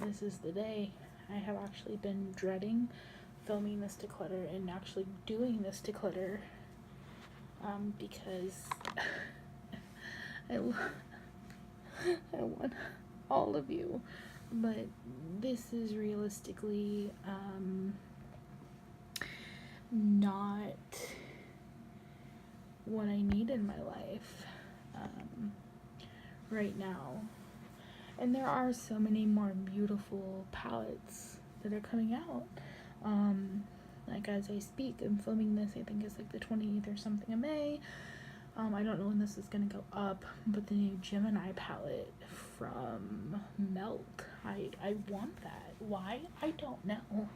this is the day. I have actually been dreading filming this declutter and actually doing this declutter because I want all of you, but this is realistically not what I need in my life right now. And there are so many more beautiful palettes that are coming out. Like as I speak, I'm filming this, I think it's like the 20th or something of May. I don't know when this is gonna go up, but the new Gemini palette from Melt, I want that. Why? I don't know,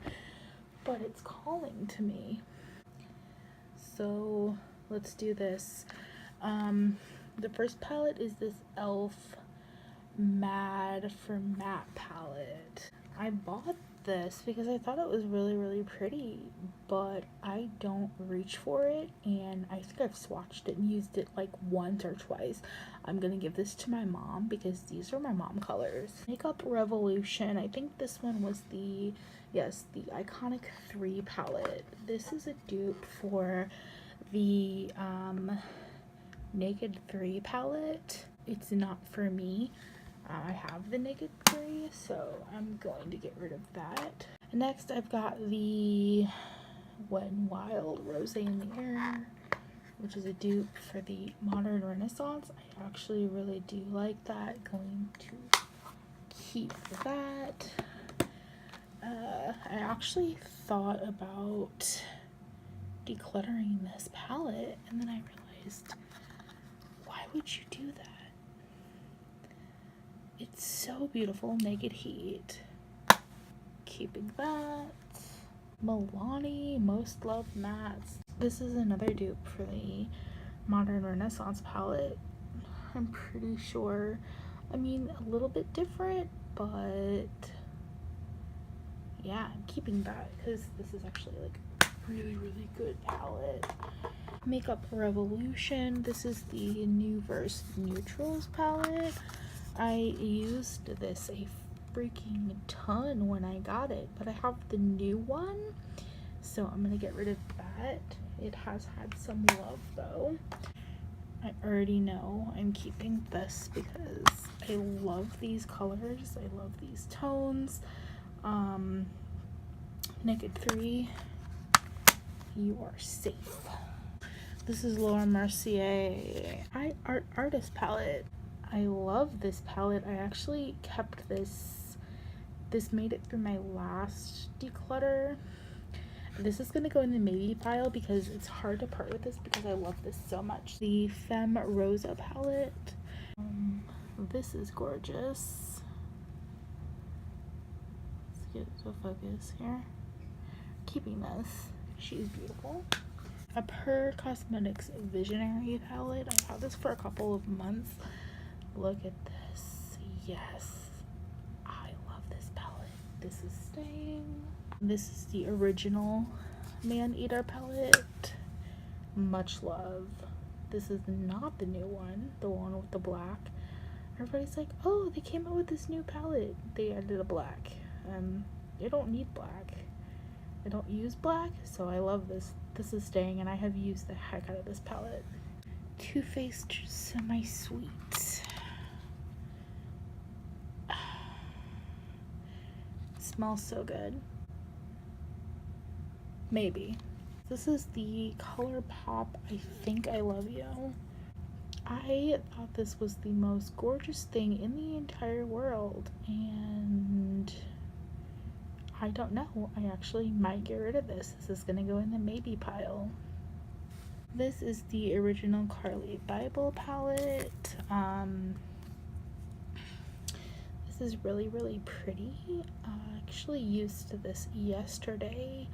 but it's calling to me. So let's do this. The first palette is this e.l.f. Mad for Matte palette. I bought this because I thought it was really pretty, but I don't reach for it, and I think I've swatched it and used it like once or twice. I'm gonna give this to my mom because these are my mom colors. Makeup Revolution, I think this one was the Iconic 3 palette. This is a dupe for the Naked 3 palette. It's not for me. I have the Naked 3, so I'm going to get rid of that. Next, I've got the Wet n Wild Rosé in the Air, which is a dupe for the Modern Renaissance. I actually really do like that. Going to keep that. I actually thought about decluttering this palette, and then I realized, why would you do that? It's so beautiful. Naked Heat. Keeping that. Milani Most Loved Mattes. This is another dupe for the Modern Renaissance palette. I'm pretty sure. I mean, a little bit different, but yeah, I'm keeping that because this is actually like a really good palette. Makeup Revolution. This is the Nuverse Neutrals palette. I used this a freaking ton when I got it, but I have the new one, so I'm gonna get rid of that. It has had some love though. I already know I'm keeping this because I love these colors. I love these tones. Naked 3, you are safe. This is Laura Mercier Artist palette. I love this palette. I actually kept this. This made it through my last declutter. This is gonna go in the maybe pile because it's hard to part with this because I love this so much. The Femme Rosa palette. This is gorgeous. Let's get it to focus here. Keeping this. She's beautiful. A Per Cosmetics Visionary palette. I've had this for a couple of months. Look at this. Yes, I love this palette. This is staying. This is the original Man Eater palette. Much love. This is not the new one, the one with the black. Everybody's like, oh, they came out with this new palette. They added a black. They don't need black. I don't use black, so I love this. This is staying, and I have used the heck out of this palette. Too Faced Semi-Sweet. Smells so good. Maybe. This is the ColourPop I Think I Love You. I thought this was the most gorgeous thing in the entire world, and I don't know. I actually might get rid of this. This is gonna go in the maybe pile. This is the original Carly Bible palette. This is really pretty. I actually used this yesterday,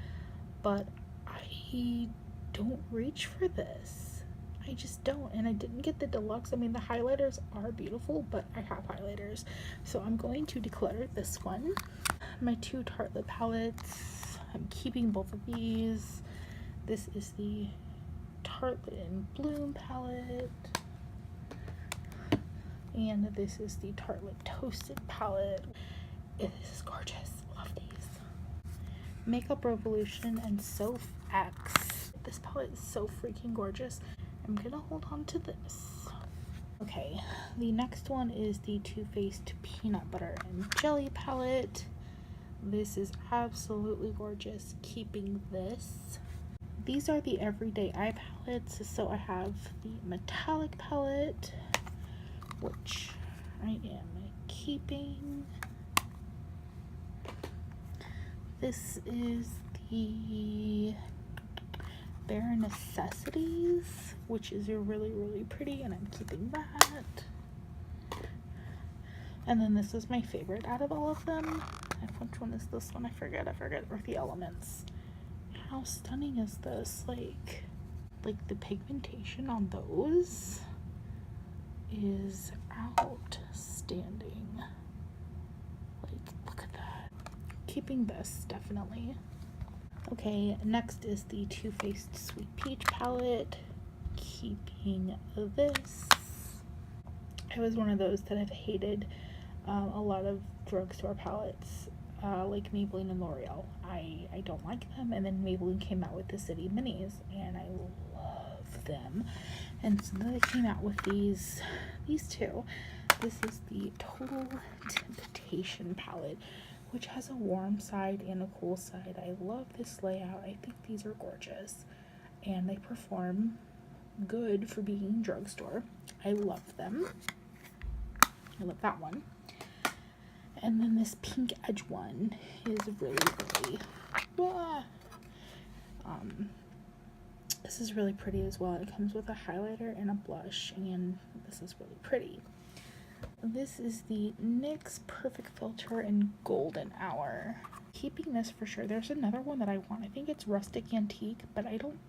but I don't reach for this. I just don't, and I didn't get the deluxe. I mean, the highlighters are beautiful, but I have highlighters, so I'm going to declutter this one. My 2 Tartelette palettes, I'm keeping both of these. This is the Tartelette in Bloom palette, and this is the Tartelette Toasted palette. This is gorgeous. Love these. Makeup Revolution and Soph X. This palette is so freaking gorgeous. I'm gonna hold on to this. Okay, the next one is the Too Faced Peanut Butter and Jelly palette. This is absolutely gorgeous. Keeping this. These are the everyday eye palettes. So I have the metallic palette, which I am keeping. This is the Bare Necessities, which is really pretty, and I'm keeping that. And then this is my favorite out of all of them. Which one is this one? I forget. Earthy Elements. How stunning is this? Like the pigmentation on those is outstanding. Like, look at that. Keeping this, definitely. Okay, next is the Too Faced Sweet Peach palette. Keeping this. I was one of those that have hated a lot of drugstore palettes, like Maybelline and L'Oreal. I don't like them, and then Maybelline came out with the City Minis, and I love them. And so then they came out with these two. This is the Total Temptation palette, which has a warm side and a cool side. I love this layout. I think these are gorgeous, and they perform good for being drugstore. I love them. I love that one. And then this pink edge one is really this is really pretty as well. It comes with a highlighter and a blush, and this is really pretty. This is the NYX Perfect Filter in Golden Hour. Keeping this for sure. There's another one that I want. I think it's Rustic Antique, but I don't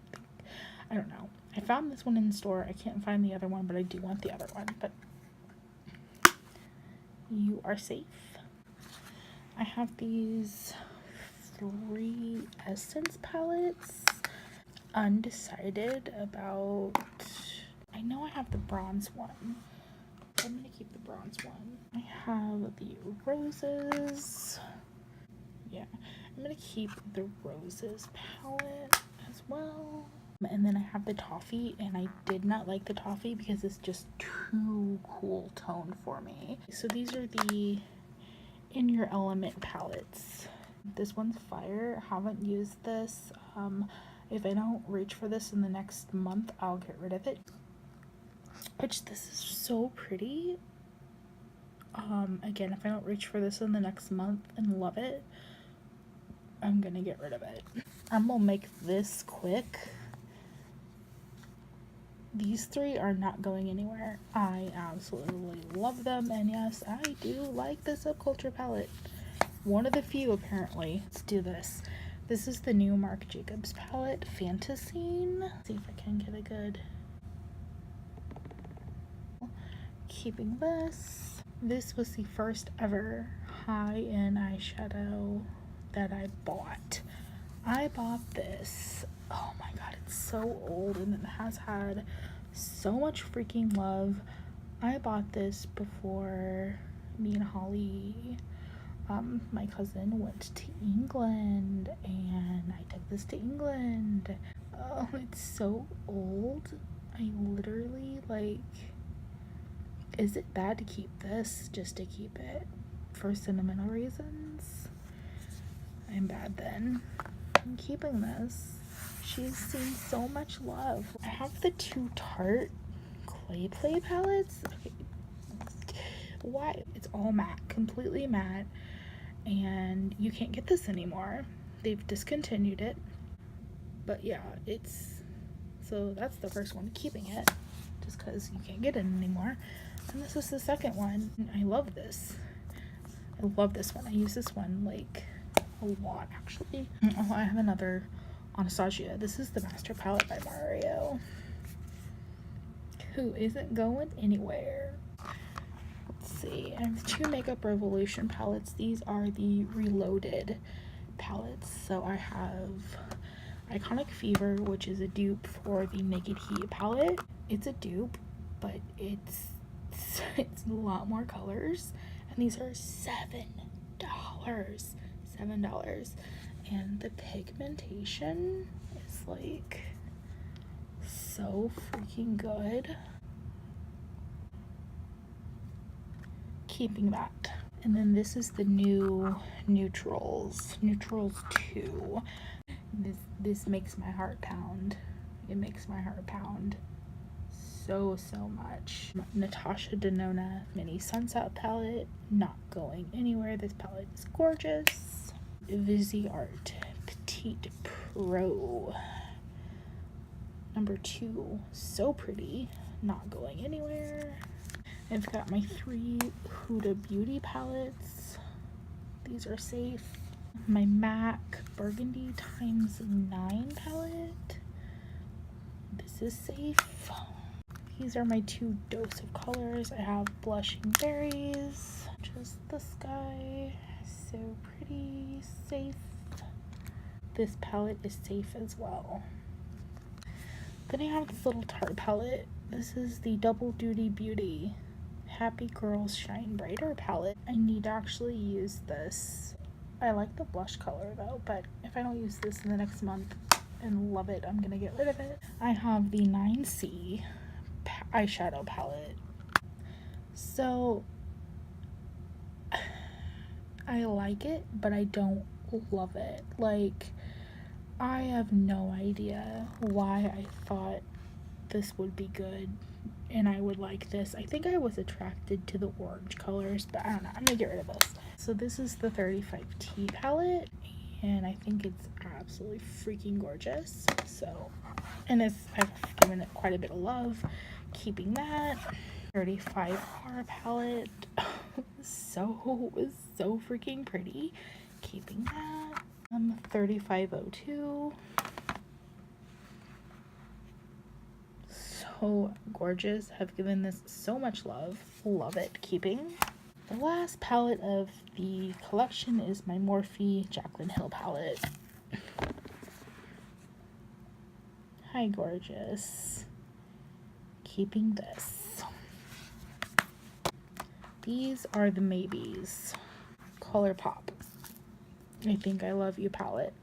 know. I found this one in the store. I can't find the other one, but I do want the other one. But you are safe. I have these 3 Essence palettes. Undecided about. I know I have the bronze one. I'm gonna keep the bronze one. I have the roses. Yeah, I'm gonna keep the roses palette as well. And then I have the toffee, and I did not like the toffee because it's just too cool tone for me. So these are the In Your Element palettes. This one's fire. I haven't used this. If I don't reach for this in the next month, I'll get rid of it. Which, this is so pretty. Again, if I don't reach for this in the next month and love it, I'm gonna get rid of it. I'm gonna make this quick. These 3 are not going anywhere. I absolutely love them, and yes, I do like the Subculture palette. One of the few, apparently. Let's do this. This is the new Marc Jacobs palette, Fantasine. Let's see if I can get a good. Keeping this. This was the first ever high-end eyeshadow that I bought. I bought this. Oh my god, it's so old, and it has had so much freaking love. I bought this before me and Holly, my cousin, went to England, and I took this to England. Oh, it's so old. I literally, like, is it bad to keep this just to keep it for sentimental reasons? I'm bad then. I'm keeping this. She's seen so much love. I have the 2 Tarte Clay Play palettes. Okay. Why? It's all matte, completely matte, and you can't get this anymore. They've discontinued it. But yeah, so that's the first one, keeping it, just because you can't get it anymore. And this is the second one. I love this. I love this one. I use this one like a lot, actually. Oh, I have another Anastasia. This is the Master Palette by Mario, who isn't going anywhere. Let's see. I have 2 Makeup Revolution palettes. These are the Reloaded palettes. So I have Iconic Fever, which is a dupe for the Naked Heat palette. It's a dupe, but it's a lot more colors, and these are $7. colors, $7. And the pigmentation is like so freaking good. Keeping that. And then this is the new neutrals 2. This makes my heart pound. It makes my heart pound so much. Natasha Denona mini sunset palette, not going anywhere. This palette is gorgeous. Viseart Petite Pro number 2, so pretty, not going anywhere. I've got my 3 Huda Beauty palettes. These are safe. My MAC Burgundy ×9 palette. This is safe. These are my 2 Dose of colors. I have Blushing Berries, just the sky, so pretty, safe. This palette is safe as well. Then I have this little Tarte palette. This is the Double Duty Beauty Happy Girls Shine Brighter palette. I need to actually use this. I like the blush color though, but if I don't use this in the next month and love it, I'm gonna get rid of it. I have the 9C eyeshadow palette. So I like it, but I don't love it. Like, I have no idea why I thought this would be good and I would like this. I think I was attracted to the orange colors, but I don't know. I'm gonna get rid of this. So this is the 35T palette, and I think it's absolutely freaking gorgeous. So, and I've given it quite a bit of love. Keeping that. 35R palette. so freaking pretty. Keeping that. 3502. So gorgeous. Have given this so much love. Love it. Keeping. The last palette of the collection is my Morphe Jaclyn Hill palette. Hi, gorgeous. Keeping this. These are the Maybes ColourPop I Think I Love You palette.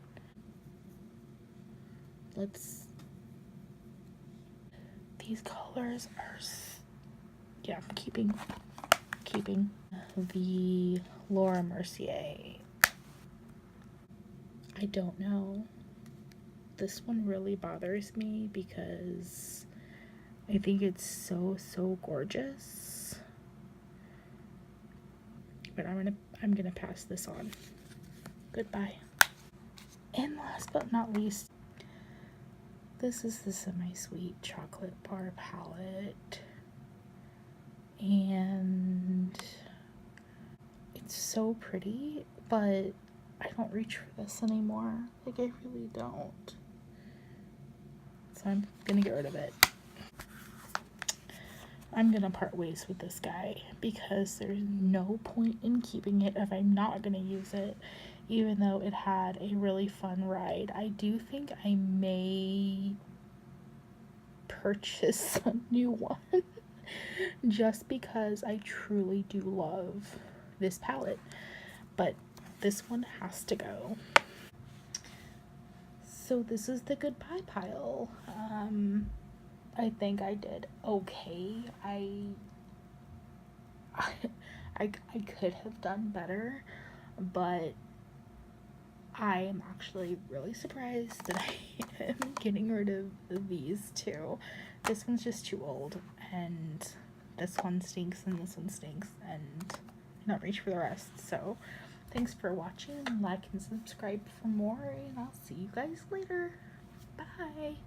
These colors are, yeah, keeping the Laura Mercier. I don't know. This one really bothers me because I think it's so gorgeous. But I'm gonna pass this on. Goodbye. And last but not least, this is the Semi-Sweet Chocolate Bar palette. And it's so pretty, but I don't reach for this anymore. Like, I really don't. So I'm gonna get rid of it. I'm gonna part ways with this guy because there's no point in keeping it if I'm not gonna use it, even though it had a really fun ride. I do think I may purchase a new one just because I truly do love this palette, but this one has to go. So this is the goodbye pile. I think I did okay. I could have done better, but I am actually really surprised that I am getting rid of these 2. This one's just too old, and this one stinks, and this one stinks, and not reach for the rest. So thanks for watching. Like and subscribe for more, and I'll see you guys later. Bye.